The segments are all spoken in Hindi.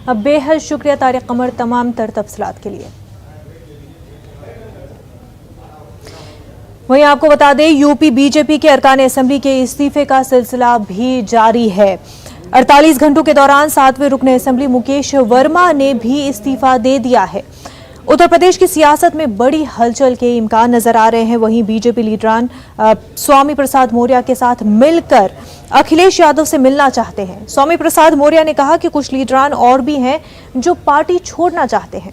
बेहद शुक्रिया तारिक कमर तमाम तर तफसीलात के लिए। वहीं आपको बता दें, यूपी बीजेपी के अरकान असेंबली के इस्तीफे का सिलसिला भी जारी है। 48 घंटों के दौरान 7वें रुकन असेंबली मुकेश वर्मा ने भी इस्तीफा दे दिया है। उत्तर प्रदेश की सियासत में बड़ी हलचल के इम्कान नजर आ रहे हैं। वहीं बीजेपी लीडरान स्वामी प्रसाद मौर्य के साथ मिलकर अखिलेश यादव से मिलना चाहते हैं। स्वामी प्रसाद मौर्य ने कहा कि कुछ लीडरान और भी हैं जो पार्टी छोड़ना चाहते हैं।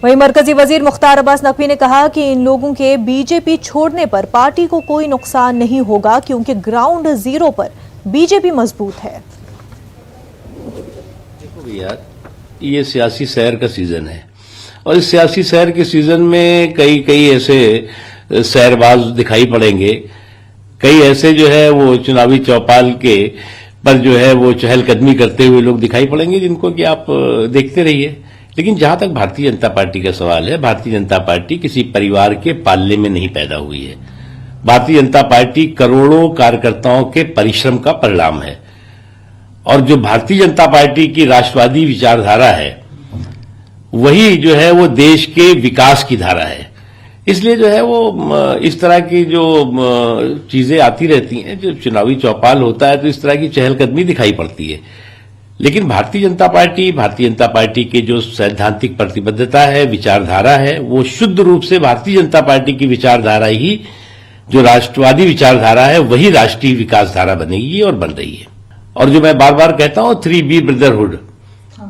वहीं मरकजी वजीर मुख्तार अब्बास नकवी ने कहा कि इन लोगों के बीजेपी छोड़ने पर पार्टी को कोई नुकसान नहीं होगा, क्योंकि ग्राउंड जीरो पर बीजेपी मजबूत है। देखो भैया, ये सियासी सैर का सीजन है और इस सियासी सैर के सीजन में कई ऐसे सैरबाज दिखाई पड़ेंगे। कई ऐसे जो है वो चुनावी चौपाल के पर जो है वो चहलकदमी करते हुए लोग दिखाई पड़ेंगे, जिनको कि आप देखते रहिए। लेकिन जहां तक भारतीय जनता पार्टी का सवाल है, भारतीय जनता पार्टी किसी परिवार के पालने में नहीं पैदा हुई है। भारतीय जनता पार्टी करोड़ों कार्यकर्ताओं के परिश्रम का परिणाम है और जो भारतीय जनता पार्टी की राष्ट्रवादी विचारधारा है वही जो है वो देश के विकास की धारा है। इसलिए जो है वो इस तरह की जो चीजें आती रहती हैं, जब चुनावी चौपाल होता है तो इस तरह की चहलकदमी दिखाई पड़ती है। लेकिन भारतीय जनता पार्टी की जो सैद्धांतिक प्रतिबद्धता है, विचारधारा है, वो शुद्ध रूप से भारतीय जनता पार्टी की विचारधारा ही, जो राष्ट्रवादी विचारधारा है, वही राष्ट्रीय विकास धारा बनेगी और बन रही है। और जो मैं बार बार कहता हूं 3B ब्रदरहुड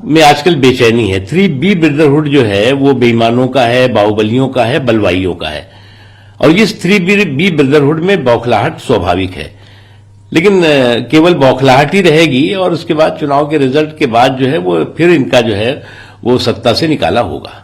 में आजकल बेचैनी है। 3B ब्रदरहुड जो है वो बेईमानों का है, बाहुबलियों का है, बलवाइयों का है और इस 3B ब्रदरहुड में बौखलाहट स्वाभाविक है। लेकिन केवल बौखलाहट ही रहेगी और उसके बाद चुनाव के रिजल्ट के बाद जो है वो फिर इनका जो है वो सत्ता से निकाला होगा।